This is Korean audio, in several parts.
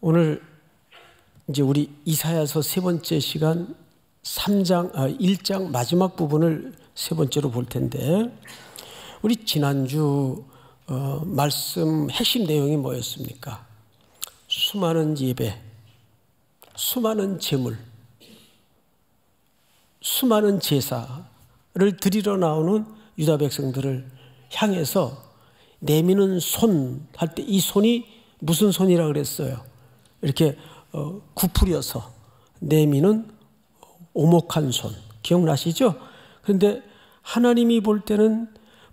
오늘 이제 우리 이사야서 세 번째 시간 1장 마지막 부분을 세 번째로 볼 텐데, 우리 지난주 말씀 핵심 내용이 뭐였습니까? 수많은 예배, 수많은 제물, 수많은 제사를 드리러 나오는 유다 백성들을 향해서 내미는 손 할 때 이 손이 무슨 손이라 그랬어요? 이렇게 구부려서 내미는 오목한 손, 기억나시죠? 그런데 하나님이 볼 때는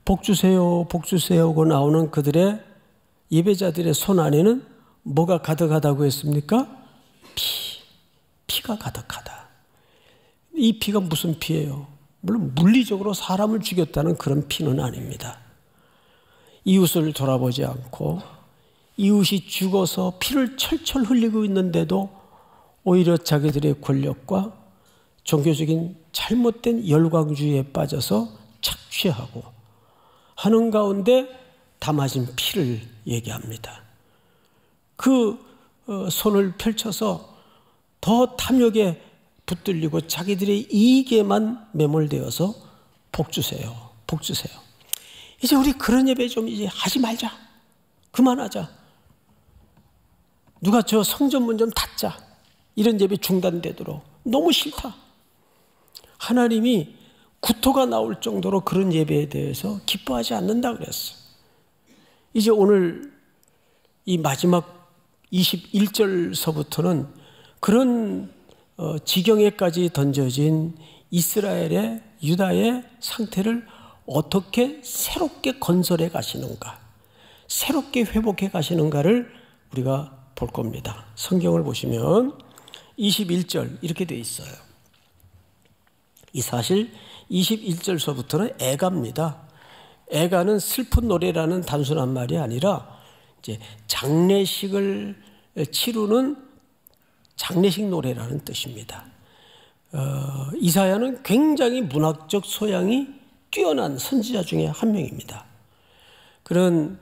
복 주세요, 복 주세요고 나오는 그들의 예배자들의 손 안에는 뭐가 가득하다고 했습니까? 피가 가득하다. 이 피가 무슨 피예요? 물론 물리적으로 사람을 죽였다는 그런 피는 아닙니다. 이웃을 돌아보지 않고 이웃이 죽어서 피를 철철 흘리고 있는데도 오히려 자기들의 권력과 종교적인 잘못된 열광주의에 빠져서 착취하고 하는 가운데 담아진 피를 얘기합니다. 그 손을 펼쳐서 더 탐욕에 붙들리고 자기들의 이익에만 매몰되어서 복 주세요, 복 주세요. 이제 우리 그런 예배 좀 이제 하지 말자, 그만하자. 누가 저 성전문 좀 닫자, 이런 예배 중단되도록. 너무 싫다. 하나님이 구토가 나올 정도로 그런 예배에 대해서 기뻐하지 않는다 그랬어. 이제 오늘 이 마지막 21절서부터는 그런 지경에까지 던져진 이스라엘의, 유다의 상태를 어떻게 새롭게 건설해 가시는가, 새롭게 회복해 가시는가를 우리가 볼 겁니다. 성경을 보시면 21절 이렇게 되어 있어요. 이 사실 21절서부터는 애가입니다. 애가는 슬픈 노래라는 단순한 말이 아니라 이제 장례식을 치르는 장례식 노래라는 뜻입니다. 이사야는 굉장히 문학적 소양이 뛰어난 선지자 중에 한 명입니다. 그런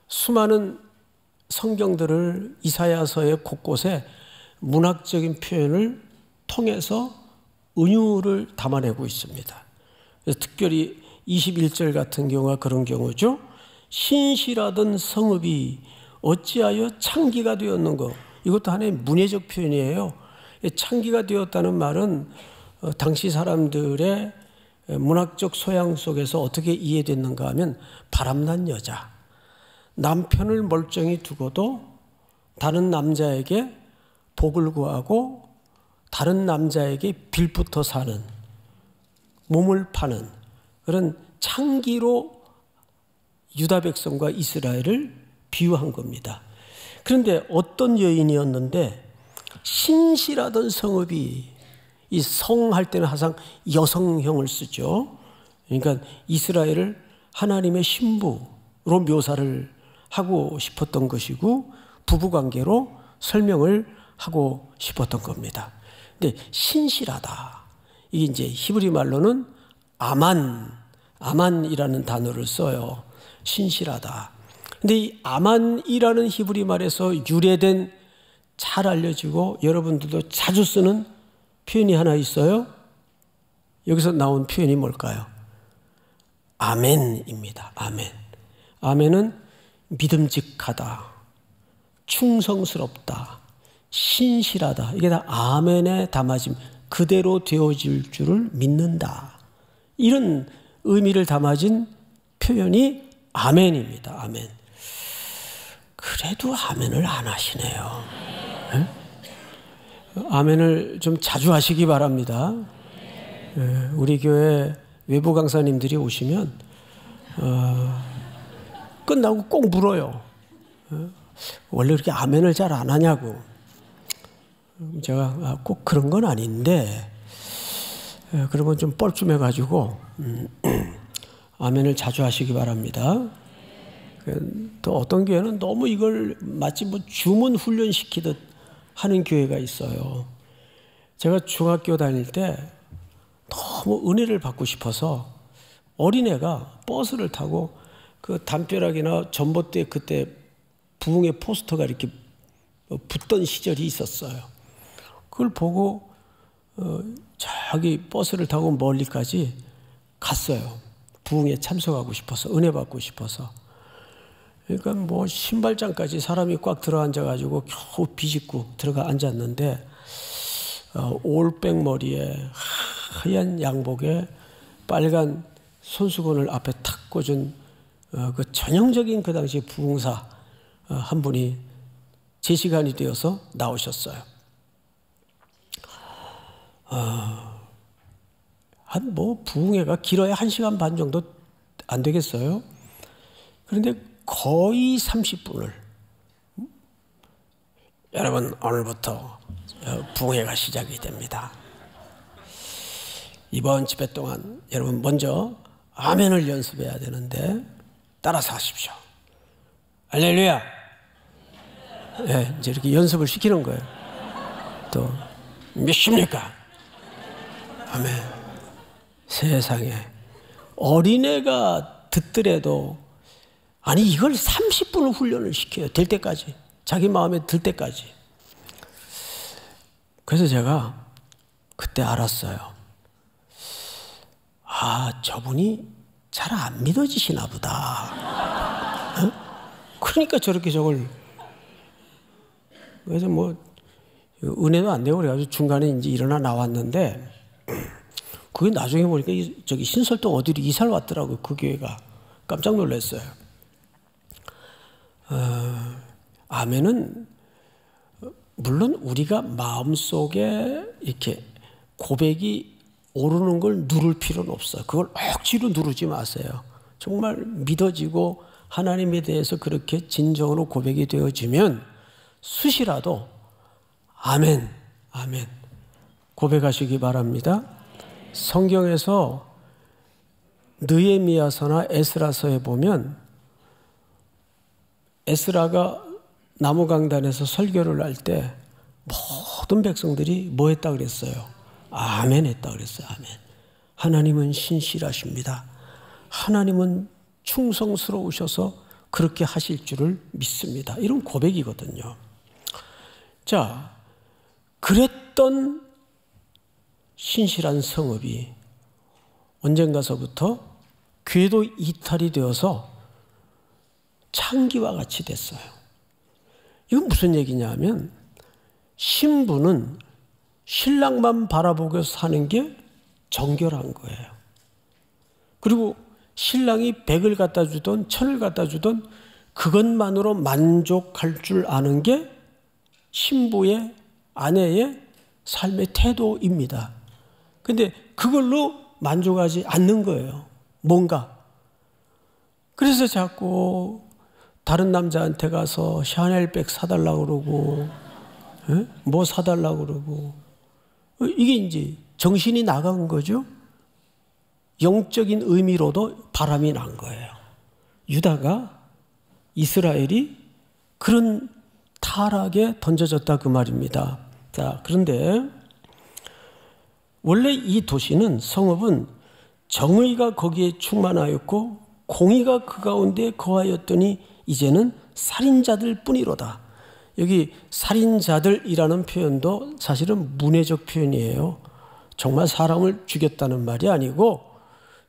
수많은 성경들을 이사야서의 곳곳에 문학적인 표현을 통해서 은유를 담아내고 있습니다. 그래서 특별히 21절 같은 경우가 그런 경우죠. 신실하던 성읍이 어찌하여 창기가 되었는고. 이것도 하나의 문예적 표현이에요. 창기가 되었다는 말은 당시 사람들의 문학적 소양 속에서 어떻게 이해됐는가 하면, 바람난 여자, 남편을 멀쩡히 두고도 다른 남자에게 복을 구하고 다른 남자에게 빌붙어 사는, 몸을 파는 그런 창기로 유다 백성과 이스라엘을 비유한 겁니다. 그런데 어떤 여인이었는데, 신실하던 성읍이, 이 성 할 때는 항상 여성형을 쓰죠. 그러니까 이스라엘을 하나님의 신부로 묘사를 하고 싶었던 것이고, 부부관계로 설명을 하고 싶었던 겁니다. 근데 신실하다, 이게 이제 히브리 말로는 아만이라는 단어를 써요. 신실하다. 근데 이 아만이라는 히브리 말에서 유래된, 잘 알려지고 여러분들도 자주 쓰는 표현이 하나 있어요. 여기서 나온 표현이 뭘까요? 아멘입니다. 아멘. 아멘은 믿음직하다, 충성스럽다, 신실하다, 이게 다 아멘에 담아진, 그대로 되어질 줄을 믿는다, 이런 의미를 담아진 표현이 아멘입니다. 아멘. 그래도 아멘을 안 하시네요. 네? 아멘을 좀 자주 하시기 바랍니다. 네, 우리 교회 외부 강사님들이 오시면 끝나고 꼭 물어요. 원래 그렇게 아멘을 잘 안 하냐고. 제가 꼭 그런 건 아닌데, 그러면 좀 뻘쭘해가지고 아멘을 자주 하시기 바랍니다. 또 어떤 교회는 너무 이걸 마치 뭐 주문 훈련시키듯 하는 교회가 있어요. 제가 중학교 다닐 때 너무 은혜를 받고 싶어서 어린애가 버스를 타고 그 담벼락이나 전봇대, 그때 부흥회 포스터가 이렇게 붙던 시절이 있었어요. 그걸 보고 저기 버스를 타고 멀리까지 갔어요. 부흥에 참석하고 싶어서, 은혜 받고 싶어서. 그러니까 뭐 신발장까지 사람이 꽉 들어앉아가지고 겨우 비집고 들어가 앉았는데 올백 머리에 하얀 양복에 빨간 손수건을 앞에 탁 꽂은 그 전형적인 그 당시 부흥사 한 분이 제 시간이 되어서 나오셨어요. 한 뭐 부흥회가 길어야 1시간 반 정도 안 되겠어요? 그런데 거의 30분을 여러분 오늘부터 부흥회가 시작이 됩니다. 이번 집회 동안 여러분 먼저 아멘을 연습해야 되는데 따라서 하십시오. 할렐루야. 네, 이제 이렇게 연습을 시키는 거예요. 또 몇십니까? 아멘. 세상에 어린애가 듣더라도 아니 이걸 30분을 훈련을 시켜요. 될 때까지. 자기 마음에 들 때까지. 그래서 제가 그때 알았어요. 아, 저분이 잘 안 믿어지시나 보다. 어? 그러니까 저렇게 저걸. 그래서 뭐 은혜도 안 되고 그래가지고 중간에 이제 일어나 나왔는데 그게 나중에 보니까 저기 신설동 어디로 이사를 왔더라고요. 그 교회가. 깜짝 놀랐어요. 아멘은 물론 우리가 마음속에 이렇게 고백이 오르는 걸 누를 필요는 없어요. 그걸 억지로 누르지 마세요. 정말 믿어지고 하나님에 대해서 그렇게 진정으로 고백이 되어지면 수시라도 아멘, 아멘 고백하시기 바랍니다. 성경에서 느헤미야서나 에스라서에 보면 에스라가 나무강단에서 설교를 할 때 모든 백성들이 뭐 했다 그랬어요? 아멘 했다 그랬어요. 아멘. 하나님은 신실하십니다. 하나님은 충성스러우셔서 그렇게 하실 줄을 믿습니다. 이런 고백이거든요. 자, 그랬던 신실한 성읍이 언젠가서부터 궤도 이탈이 되어서 창기와 같이 됐어요. 이건 무슨 얘기냐 하면 신부는 신랑만 바라보고 사는 게 정결한 거예요. 그리고 신랑이 100을 갖다 주던 1000을 갖다 주던 그것만으로 만족할 줄 아는 게 신부의 아내의 삶의 태도입니다. 근데 그걸로 만족하지 않는 거예요. 뭔가. 그래서 자꾸 다른 남자한테 가서 샤넬백 사달라고 그러고 뭐 사달라고 그러고 이게 이제 정신이 나간 거죠. 영적인 의미로도 바람이 난 거예요. 유다가 이스라엘이 그런 타락에 던져졌다 그 말입니다. 자, 그런데 원래 이 도시는 성읍은 정의가 거기에 충만하였고 공의가 그 가운데 거하였더니 이제는 살인자들 뿐이로다. 여기 살인자들이라는 표현도 사실은 문해적 표현이에요. 정말 사람을 죽였다는 말이 아니고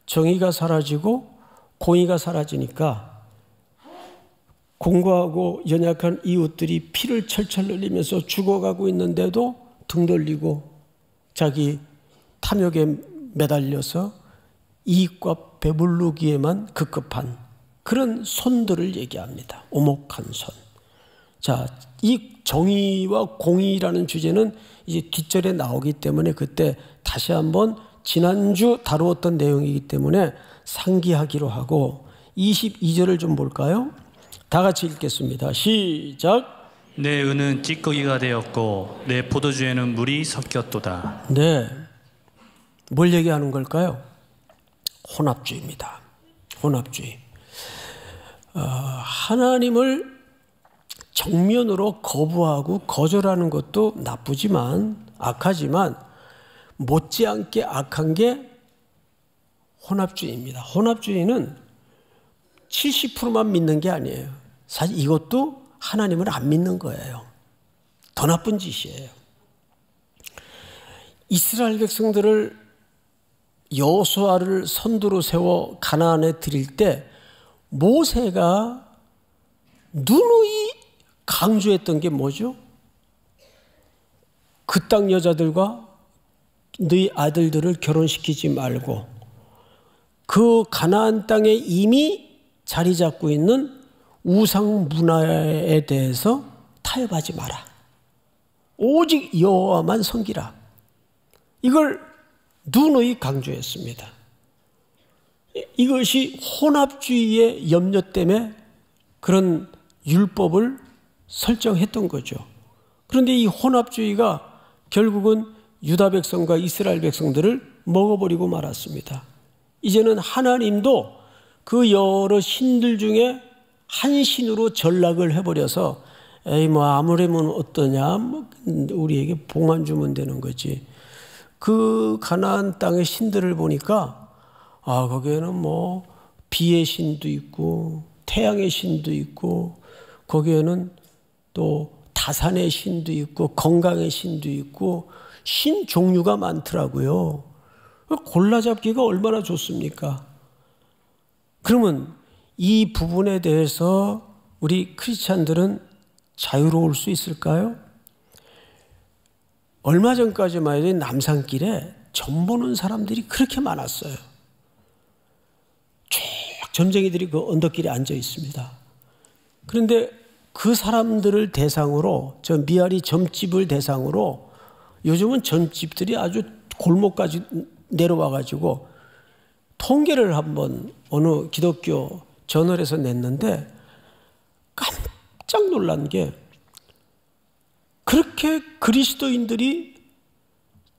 정의가 사라지고 공의가 사라지니까 공고하고 연약한 이웃들이 피를 철철 흘리면서 죽어가고 있는데도 등 돌리고 자기 탐욕에 매달려서 이익과 배부르기에만 급급한 그런 손들을 얘기합니다. 오목한 손. 자, 이 정의와 공의라는 주제는 이제 뒷절에 나오기 때문에 그때 다시 한번 지난주 다루었던 내용이기 때문에 상기하기로 하고 22절을 좀 볼까요? 다 같이 읽겠습니다. 시작. 내 은은 찌꺼기가 되었고 내 포도주에는 물이 섞였도다. 네, 뭘 얘기하는 걸까요? 혼합주의입니다. 혼합주의. 하나님을 정면으로 거부하고 거절하는 것도 나쁘지만 악하지만 못지않게 악한 게 혼합주의입니다. 혼합주의는 70%만 믿는 게 아니에요. 사실 이것도 하나님을 안 믿는 거예요. 더 나쁜 짓이에요. 이스라엘 백성들을 여호수아를 선두로 세워 가나안에 들일 때 모세가 누누이 강조했던 게 뭐죠? 그 땅 여자들과 너희 아들들을 결혼시키지 말고 그 가나안 땅에 이미 자리 잡고 있는 우상 문화에 대해서 타협하지 마라. 오직 여호와만 섬기라. 이걸 누누이 강조했습니다. 이것이 혼합주의의 염려 때문에 그런 율법을 설정했던 거죠. 그런데 이 혼합주의가 결국은 유다 백성과 이스라엘 백성들을 먹어버리고 말았습니다. 이제는 하나님도 그 여러 신들 중에 한 신으로 전락을 해버려서 에이 뭐 아무래면 어떠냐, 뭐 우리에게 복만 주면 되는 거지. 그 가나안 땅의 신들을 보니까 거기에는 뭐 비의 신도 있고 태양의 신도 있고 거기에는 또 다산의 신도 있고 건강의 신도 있고 신 종류가 많더라고요. 골라잡기가 얼마나 좋습니까? 그러면 이 부분에 대해서 우리 크리스찬들은 자유로울 수 있을까요? 얼마 전까지만 해도 남산길에 점 보는 사람들이 그렇게 많았어요. 쭉 점쟁이들이 그 언덕길에 앉아 있습니다. 그런데 그 사람들을 대상으로, 저 미아리 점집을 대상으로 요즘은 점집들이 아주 골목까지 내려와가지고 통계를 한번 어느 기독교 저널에서 냈는데 깜짝 놀란 게 그렇게 그리스도인들이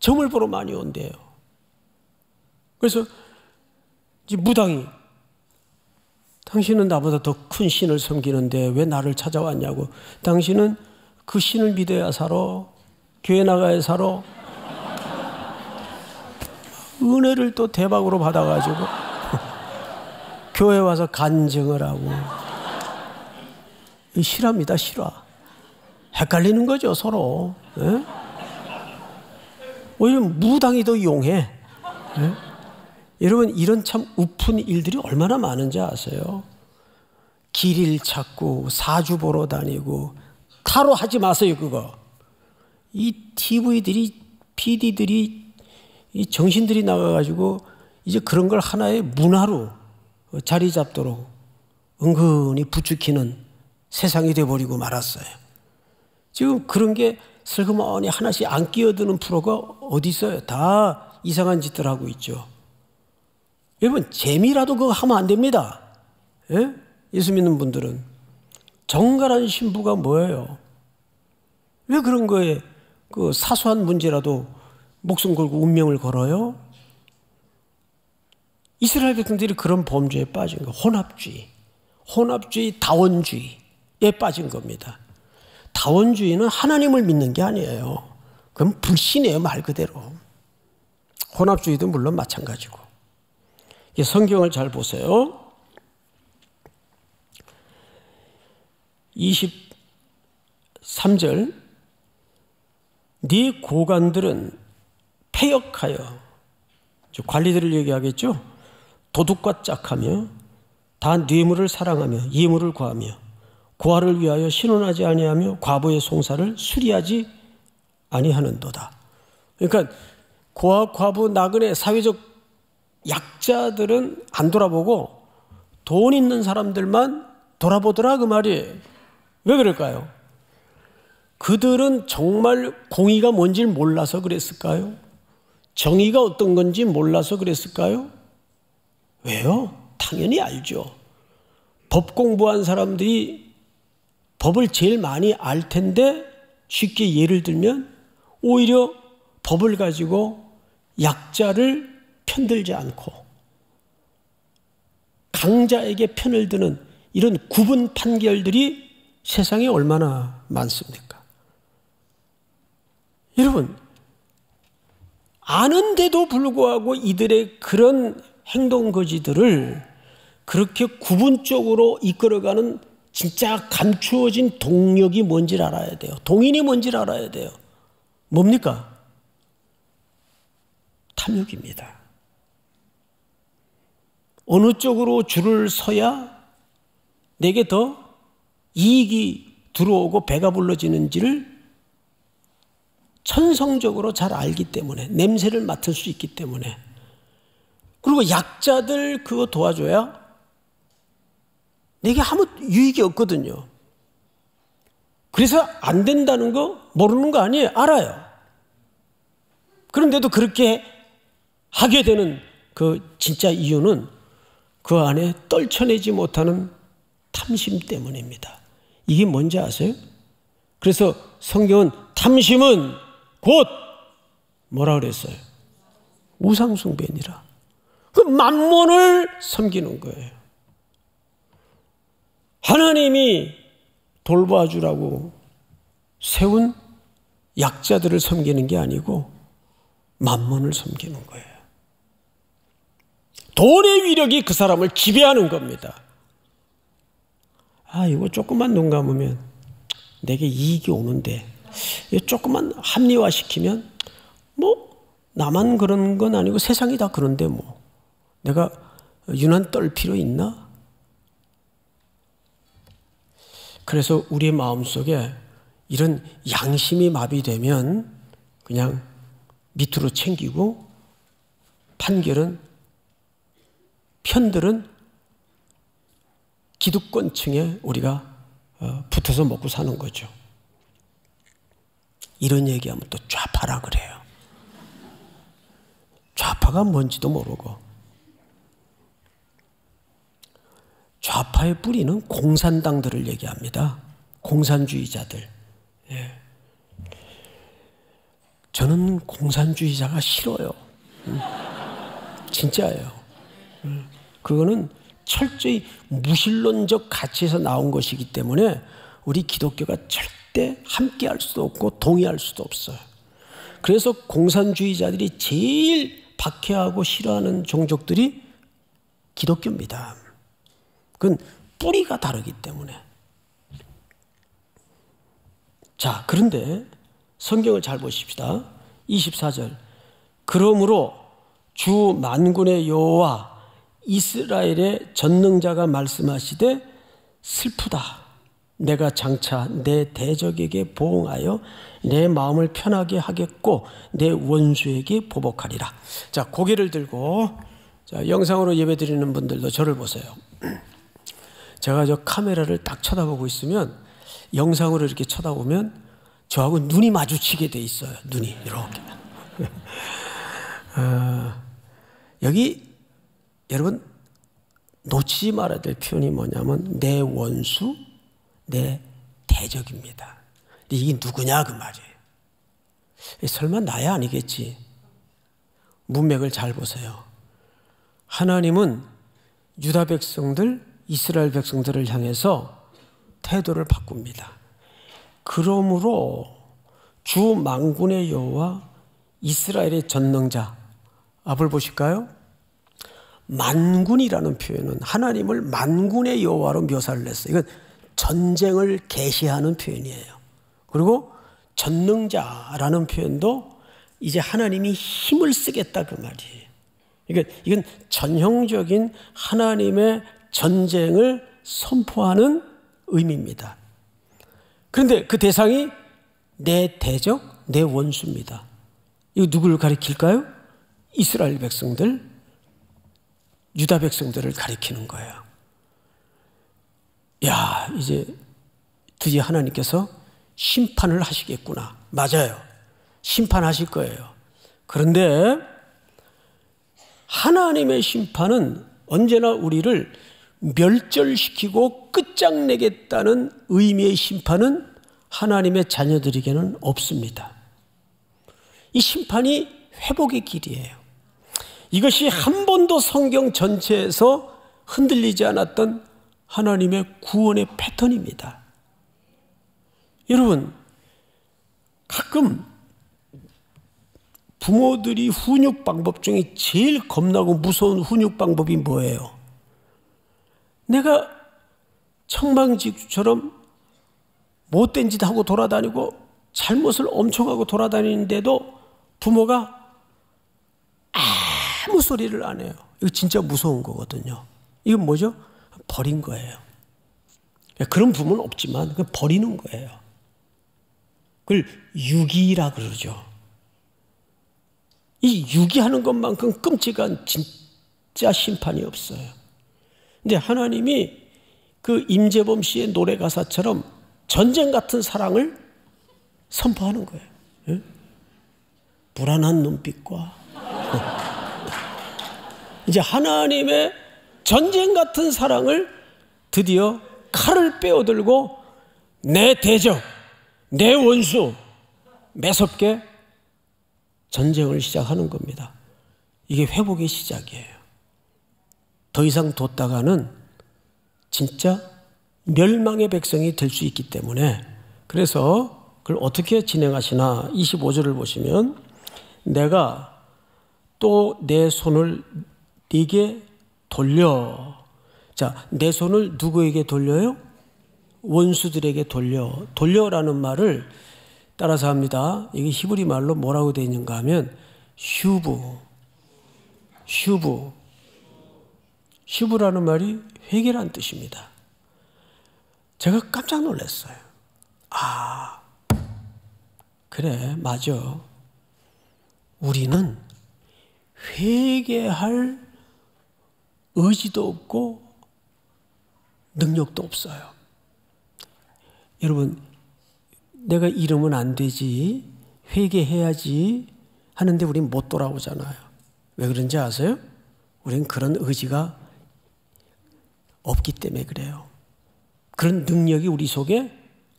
점을 보러 많이 온대요. 그래서 이제 무당이 당신은 나보다 더 큰 신을 섬기는데 왜 나를 찾아왔냐고. 당신은 그 신을 믿어야 살아. 교회 나가야 살아. 은혜를 또 대박으로 받아가지고 교회 와서 간증을 하고. 실화입니다, 실화. 헷갈리는 거죠, 서로. 예? 오히려 무당이 더 용해. 예? 여러분, 이런 참 우픈 일들이 얼마나 많은지 아세요? 길을 찾고 사주 보러 다니고. 타로 하지 마세요, 그거. 이 TV들이, PD들이, 이 정신들이 나가가지고 이제 그런 걸 하나의 문화로 자리 잡도록 은근히 부추기는 세상이 돼버리고 말았어요. 지금 그런 게 슬그머니 하나씩 안 끼어드는 프로가 어디 있어요? 다 이상한 짓들 하고 있죠. 여러분, 재미라도 그거 하면 안 됩니다. 예? 예수 믿는 분들은. 정갈한 신부가 뭐예요? 왜 그런 거에 그 사소한 문제라도 목숨 걸고 운명을 걸어요? 이스라엘 백성들이 그런 범죄에 빠진 거. 혼합주의, 다원주의에 빠진 겁니다. 다원주의는 하나님을 믿는 게 아니에요. 그건 불신이에요, 말 그대로. 혼합주의도 물론 마찬가지고. 성경을 잘 보세요. 23절. 네 고관들은 패역하여, 관리들을 얘기하겠죠. 도둑과 짝하며 다 뇌물을 사랑하며 예물을 구하며 고아를 위하여 신원하지 아니하며 과부의 송사를 수리하지 아니하는도다. 그러니까 고아, 과부, 나그네, 사회적 약자들은 안 돌아보고 돈 있는 사람들만 돌아보더라, 그 말이에요. 왜 그럴까요? 그들은 정말 공의가 뭔지 몰라서 그랬을까요? 정의가 어떤 건지 몰라서 그랬을까요? 왜요? 당연히 알죠. 법 공부한 사람들이 법을 제일 많이 알 텐데, 쉽게 예를 들면 오히려 법을 가지고 약자를 편들지 않고 강자에게 편을 드는 이런 구분 판결들이 세상에 얼마나 많습니까? 여러분, 아는데도 불구하고 이들의 그런 행동 거지들을 그렇게 구분적으로 이끌어가는 진짜 감추어진 동력이 뭔지를 알아야 돼요. 동인이 뭔지를 알아야 돼요. 뭡니까? 탐욕입니다. 어느 쪽으로 줄을 서야 내게 더 이익이 들어오고 배가 불러지는지를 천성적으로 잘 알기 때문에, 냄새를 맡을 수 있기 때문에, 그리고 약자들 그거 도와줘야 내게 아무 유익이 없거든요. 그래서 안 된다는 거 모르는 거 아니에요. 알아요. 그런데도 그렇게 하게 되는 그 진짜 이유는 그 안에 떨쳐내지 못하는 탐심 때문입니다. 이게 뭔지 아세요? 그래서 성경은 탐심은 곧 뭐라 그랬어요? 우상숭배니라. 그 만몬을 섬기는 거예요. 하나님이 돌봐주라고 세운 약자들을 섬기는 게 아니고 만몬을 섬기는 거예요. 돈의 위력이 그 사람을 지배하는 겁니다. 아, 이거 조금만 눈 감으면 내게 이익이 오는데, 이거 조금만 합리화시키면 뭐 나만 그런 건 아니고 세상이 다 그런데 뭐 내가 유난 떨 필요 있나? 그래서 우리의 마음속에 이런 양심이 마비되면 그냥 밑으로 챙기고 편들은 기득권층에 우리가 붙어서 먹고 사는 거죠. 이런 얘기하면 또 좌파라 그래요. 좌파가 뭔지도 모르고. 좌파의 뿌리는 공산당들을 얘기합니다. 공산주의자들. 예. 저는 공산주의자가 싫어요. 진짜예요. 그거는 철저히 무신론적 가치에서 나온 것이기 때문에 우리 기독교가 절대 함께할 수도 없고 동의할 수도 없어요. 그래서 공산주의자들이 제일 박해하고 싫어하는 종족들이 기독교입니다. 그건 뿌리가 다르기 때문에. 자, 그런데 성경을 잘 보십시다. 24절. 그러므로 주 만군의 여호와 이스라엘의 전능자가 말씀하시되 슬프다. 내가 장차 내 대적에게 보응하여 내 마음을 편하게 하겠고 내 원수에게 보복하리라. 자, 고개를 들고, 자, 영상으로 예배드리는 분들도 저를 보세요. 제가 저 카메라를 딱 쳐다보고 있으면, 영상으로 이렇게 쳐다보면 저하고 눈이 마주치게 돼 있어요. 눈이 이렇게. 여기 여러분 놓치지 말아야 될 표현이 뭐냐면 내 원수, 내 대적입니다. 근데 이게 누구냐 그 말이에요. 설마 나야 아니겠지. 문맥을 잘 보세요. 하나님은 유다 백성들, 이스라엘 백성들을 향해서 태도를 바꿉니다. 그러므로 주 만군의 여호와 이스라엘의 전능자, 앞을 보실까요? 만군이라는 표현은 하나님을 만군의 여호와로 묘사를 했어요. 이건 전쟁을 계시하는 표현이에요. 그리고 전능자라는 표현도 이제 하나님이 힘을 쓰겠다 그 말이에요. 그러니까 이건 전형적인 하나님의 전쟁을 선포하는 의미입니다. 그런데 그 대상이 내 대적, 내 원수입니다. 이거 누구를 가리킬까요? 이스라엘 백성들, 유다 백성들을 가리키는 거예요. 야, 이제 드디어 하나님께서 심판을 하시겠구나. 맞아요. 심판하실 거예요. 그런데 하나님의 심판은 언제나 우리를 멸절시키고 끝장내겠다는 의미의 심판은 하나님의 자녀들에게는 없습니다. 이 심판이 회복의 길이에요. 이것이 한 번도 성경 전체에서 흔들리지 않았던 하나님의 구원의 패턴입니다. 여러분, 가끔 부모들이 훈육 방법 중에 제일 겁나고 무서운 훈육 방법이 뭐예요? 내가 청방지구처럼 못된 짓 하고 돌아다니고 잘못을 엄청 하고 돌아다니는데도 부모가 아무 소리를 안 해요. 이거 진짜 무서운 거거든요. 이건 뭐죠? 버린 거예요. 그런 부모는 없지만 그냥 버리는 거예요. 그걸 유기라 그러죠. 이 유기하는 것만큼 끔찍한 진짜 심판이 없어요. 근데 하나님이 그 임재범 씨의 노래 가사처럼 전쟁 같은 사랑을 선포하는 거예요. 예? 불안한 눈빛과 이제 하나님의 전쟁 같은 사랑을 드디어 칼을 빼어들고 내 대적, 내 원수 매섭게 전쟁을 시작하는 겁니다. 이게 회복의 시작이에요. 더 이상 뒀다가는 진짜 멸망의 백성이 될 수 있기 때문에, 그래서 그걸 어떻게 진행하시나 25절을 보시면, 내가 또 내 손을 네게 돌려. 자, 내 손을 누구에게 돌려요? 원수들에게 돌려라는 말을 따라서 합니다. 이게 히브리 말로 뭐라고 되어 있는가 하면 슈브라는 말이 회개란 뜻입니다. 제가 깜짝 놀랐어요. 아, 그래, 맞아. 우리는 회개할 의지도 없고 능력도 없어요. 여러분, 내가 이러면 안 되지, 회개해야지 하는데 우린 못 돌아오잖아요. 왜 그런지 아세요? 우린 그런 의지가 없기 때문에 그래요. 그런 능력이 우리 속에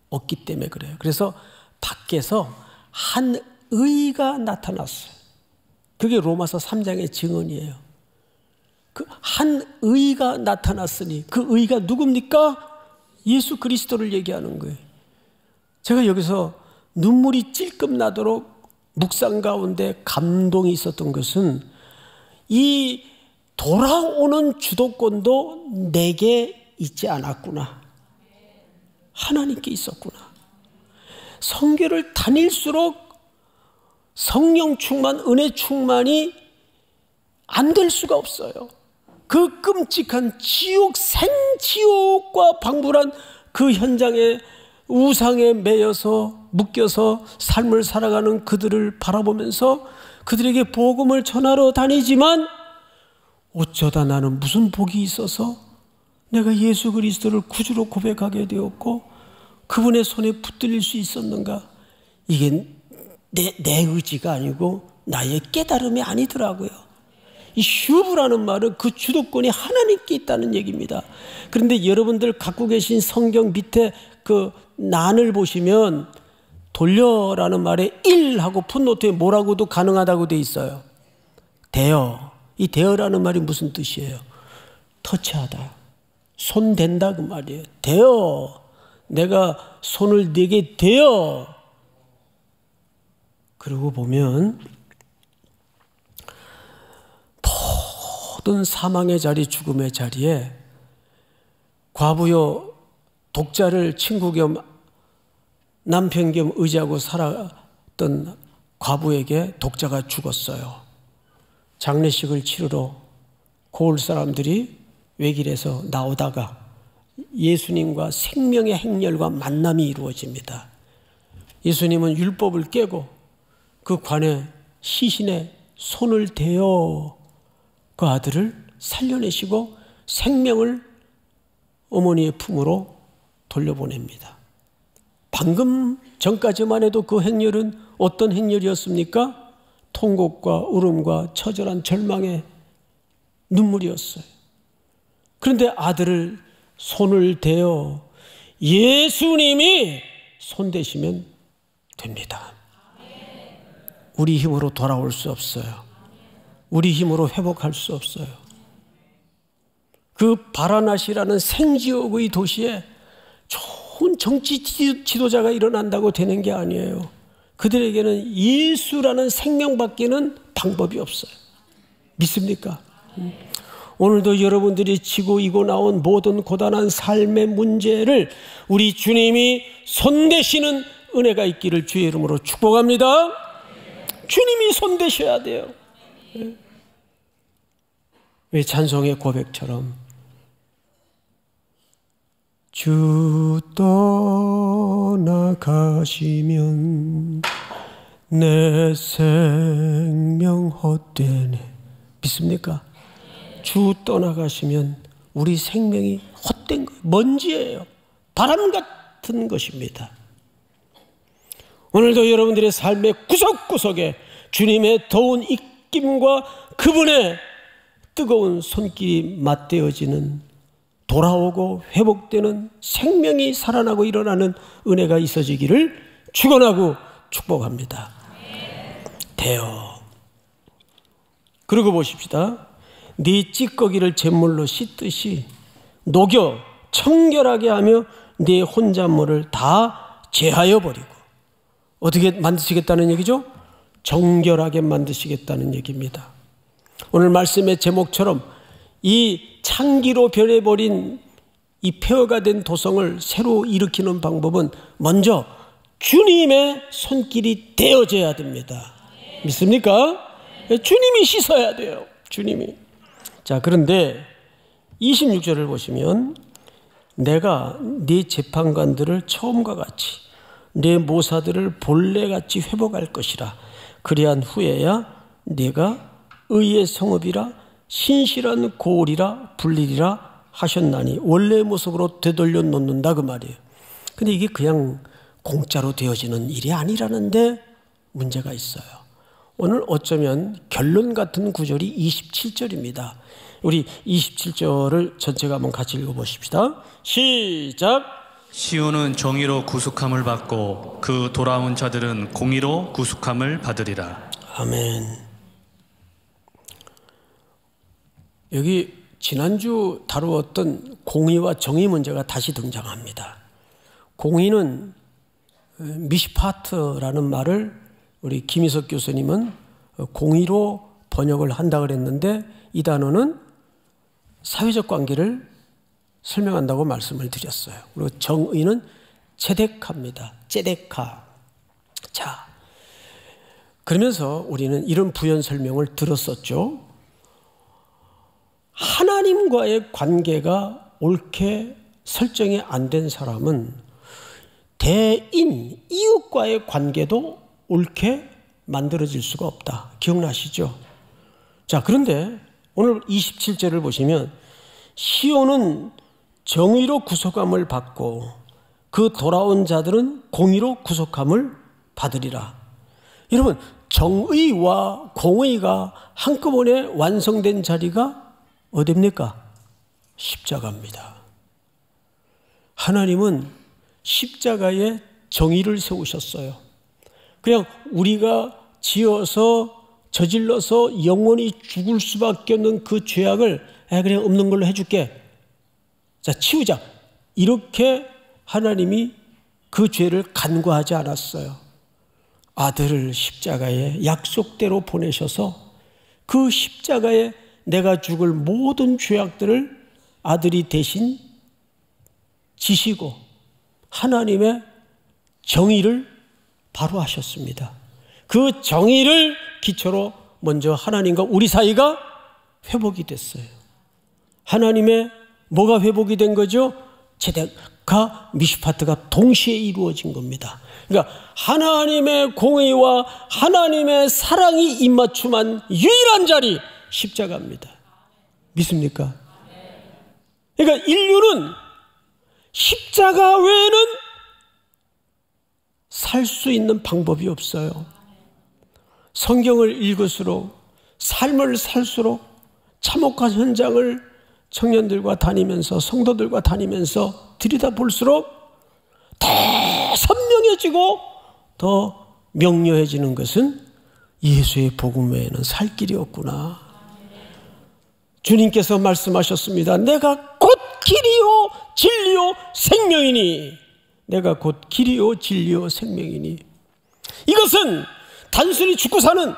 없기 때문에 그래요. 그래서 밖에서 한 의가 나타났어요. 그게 로마서 3장의 증언이에요. 그 한 의가 나타났으니 그 의가 누굽니까? 예수 그리스도를 얘기하는 거예요. 제가 여기서 눈물이 찔끔 나도록 묵상 가운데 감동이 있었던 것은, 이 돌아오는 주도권도 내게 있지 않았구나. 하나님께 있었구나. 성교를 다닐수록 성령 충만, 은혜 충만이 안 될 수가 없어요. 그 끔찍한 지옥, 생지옥과 방불한 그 현장에 우상에 매여서 묶여서 삶을 살아가는 그들을 바라보면서 그들에게 복음을 전하러 다니지만, 어쩌다 나는 무슨 복이 있어서 내가 예수 그리스도를 구주로 고백하게 되었고 그분의 손에 붙들릴 수 있었는가? 이게 내 의지가 아니고 나의 깨달음이 아니더라고요. 이 슈브라는 말은 그 주도권이 하나님께 있다는 얘기입니다. 그런데 여러분들 갖고 계신 성경 밑에 그 난을 보시면 돌려라는 말에 일하고 풋노트에 뭐라고도 가능하다고 돼 있어요. 대여. 이 대여라는 말이 무슨 뜻이에요? 터치하다. 손 댄다 그 말이에요. 대여. 내가 손을 네게 대여. 그러고 보면 모든 사망의 자리, 죽음의 자리에 과부요 독자를 친구 겸 남편 겸 의지하고 살았던 과부에게 독자가 죽었어요. 장례식을 치르러 고을 사람들이 외길에서 나오다가 예수님과 생명의 행렬과 만남이 이루어집니다. 예수님은 율법을 깨고 그 관에 시신에 손을 대어 그 아들을 살려내시고 생명을 어머니의 품으로 돌려보냅니다. 방금 전까지만 해도 그 행렬은 어떤 행렬이었습니까? 통곡과 울음과 처절한 절망의 눈물이었어요. 그런데 아들을 손을 대어 예수님이 손 대시면 됩니다. 우리 힘으로 돌아올 수 없어요. 우리 힘으로 회복할 수 없어요. 그 바라나시라는 생지옥의 도시에 좋은 정치 지도자가 일어난다고 되는 게 아니에요. 그들에게는 예수라는 생명밖에는 방법이 없어요. 믿습니까? 오늘도 여러분들이 지고 이고 나온 모든 고단한 삶의 문제를 우리 주님이 손대시는 은혜가 있기를 주의 이름으로 축복합니다. 주님이 손대셔야 돼요. 왜 찬송의 고백처럼 주 떠나가시면 내 생명 헛되네. 믿습니까? 주 떠나가시면 우리 생명이 헛된 거예요. 먼지예요. 바람 같은 것입니다. 오늘도 여러분들의 삶의 구석구석에 주님의 더운 입김과 그분의 뜨거운 손길이 맞대어지는, 돌아오고 회복되는, 생명이 살아나고 일어나는 은혜가 있어지기를 축원하고 축복합니다. 대여. 그러고 보십시다. 네 찌꺼기를 제물로 씻듯이 녹여 청결하게 하며 네 혼잣물을 다 제하여 버리고. 어떻게 만드시겠다는 얘기죠? 정결하게 만드시겠다는 얘기입니다. 오늘 말씀의 제목처럼 이 창기로 변해버린 이 폐허가 된 도성을 새로 일으키는 방법은 먼저 주님의 손길이 되어져야 됩니다. 믿습니까? 주님이 씻어야 돼요. 주님이. 자, 그런데 26절을 보시면 내가 네 재판관들을 처음과 같이 네 모사들을 본래같이 회복할 것이라. 그리한 후에야 네가 의의 성읍이라 신실한 고을이라 불리리라 하셨나니 원래의 모습으로 되돌려 놓는다 그 말이에요. 근데 이게 그냥 공짜로 되어지는 일이 아니라는데 문제가 있어요. 오늘 어쩌면 결론 같은 구절이 27절입니다. 우리 27절을 전체가 한번 같이 읽어보십시다. 시작. 시온은 정의로 구속함을 받고 그 돌아온 자들은 공의로 구속함을 받으리라. 아멘. 여기 지난주 다루었던 공의와 정의 문제가 다시 등장합니다. 공의는 미시파트라는 말을 우리 김희석 교수님은 공의로 번역을 한다 그랬는데 이 단어는 사회적 관계를 설명한다고 말씀을 드렸어요. 그리고 정의는 제데카입니다. 제데카. 자, 그러면서 우리는 이런 부연 설명을 들었었죠. 하나님과의 관계가 옳게 설정이 안 된 사람은 대인, 이웃과의 관계도 옳게 만들어질 수가 없다. 기억나시죠? 자, 그런데 오늘 27절을 보시면 시온은 정의로 구속함을 받고 그 돌아온 자들은 공의로 구속함을 받으리라. 여러분, 정의와 공의가 한꺼번에 완성된 자리가 어디입니까? 십자가입니다. 하나님은 십자가에 정의를 세우셨어요. 그냥 우리가 지어서 저질러서 영원히 죽을 수밖에 없는 그 죄악을 그냥 없는 걸로 해줄게. 자, 치우자. 이렇게 하나님이 그 죄를 간과하지 않았어요. 아들을 십자가에 약속대로 보내셔서 그 십자가에 내가 죽을 모든 죄악들을 아들이 대신 지시고 하나님의 정의를 바로 하셨습니다. 그 정의를 기초로 먼저 하나님과 우리 사이가 회복이 됐어요. 하나님의 뭐가 회복이 된 거죠? 제데카, 미시파트가 동시에 이루어진 겁니다. 그러니까 하나님의 공의와 하나님의 사랑이 입맞춤한 유일한 자리, 십자가입니다. 믿습니까? 그러니까 인류는 십자가 외에는 살 수 있는 방법이 없어요. 성경을 읽을수록, 삶을 살수록 참혹한 현장을 청년들과 다니면서, 성도들과 다니면서 들여다볼수록 더 선명해지고 더 명료해지는 것은 예수의 복음 외에는 살 길이 없구나. 주님께서 말씀하셨습니다. 내가 곧 길이요 진리요 생명이니. 내가 곧 길이요 진리요 생명이니. 이것은 단순히 죽고 사는,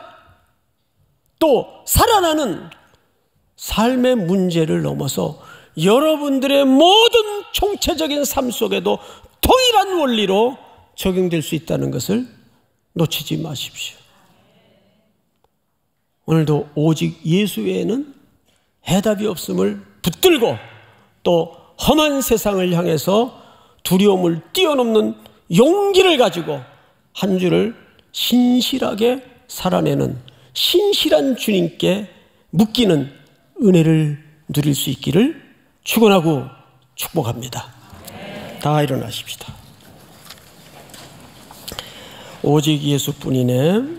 또 살아나는 삶의 문제를 넘어서 여러분들의 모든 총체적인 삶 속에도 동일한 원리로 적용될 수 있다는 것을 놓치지 마십시오. 오늘도 오직 예수 외에는 해답이 없음을 붙들고 또 험한 세상을 향해서 두려움을 뛰어넘는 용기를 가지고 한 주를 신실하게 살아내는 신실한 주님께 묶이는 은혜를 누릴 수 있기를 축원하고 축복합니다. 다 일어나십시다. 오직 예수뿐이네.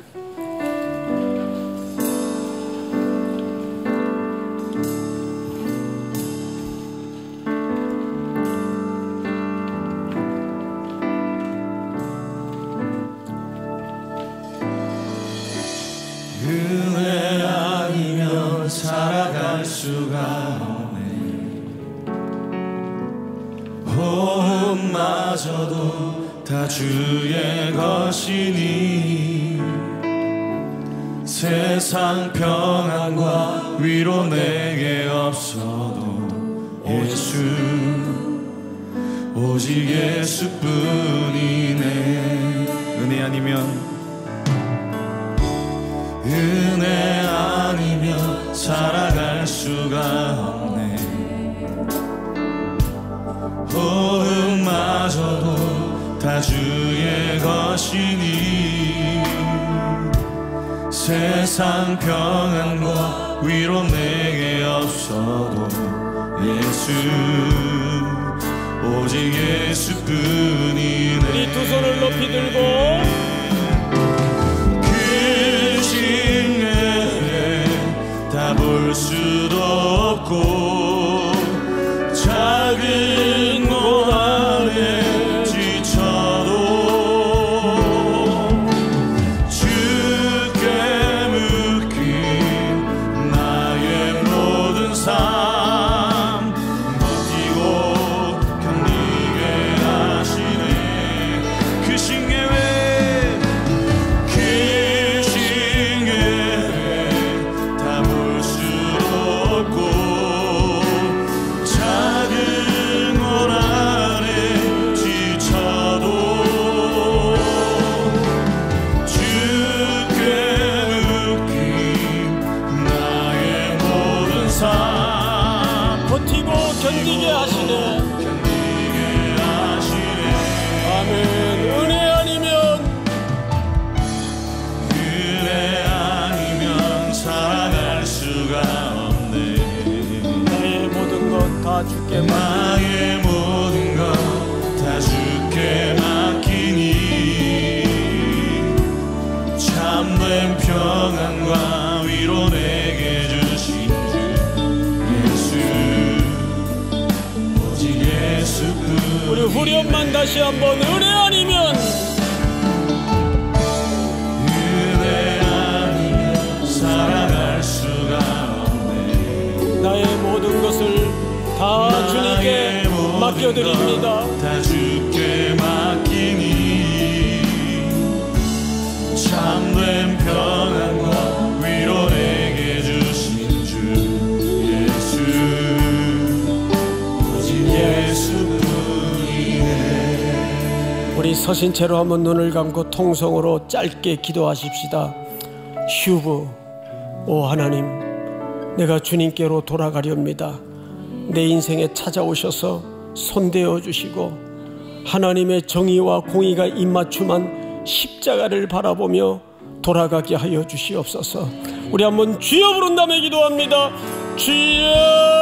은혜 아니면 살아갈 수가 없네. 호흡마저도 다 주의 것이니 세상 평안과 위로 내게 없어도 예수 오직 예수뿐이네. 은혜 아니면 살아갈 수가 없네. 호흡마저도 다 주의 것이니 세상 평안과 위로 내게 없어도 예수 오직 예수뿐이네. 우리 두 손을 높이 들고 다 볼 수도 없고 작은 고난에 지쳐도 주께 묶인 나의 모든 삶 버티고 견디게 하시네. 그 신계회 견디게 하시네. 아멘. 은혜 아니면 살아갈 수가 없네. 나의 모든 것 다 주께 나의 모든 것 다 주께 맡기니 참된 평안과 위로 내게 주신 우리 후렴만 다시 한번. 은혜 아니면 살아갈 수가 없네. 나의 모든 것을 다 주님께 맡겨드립니다. 다 주께 맡기니 참된 평안과 위로 내게 주신 주 예수 오직 예수뿐이네. 우리 서신 채로 한번 눈을 감고 통성으로 짧게 기도하십시다. 슈브. 오 하나님, 내가 주님께로 돌아가렵니다. 내 인생에 찾아오셔서 손대어 주시고 하나님의 정의와 공의가 입맞춤한 십자가를 바라보며 돌아가게 하여 주시옵소서. 우리 한번 주여 부른 다음에 기도합니다. 주여.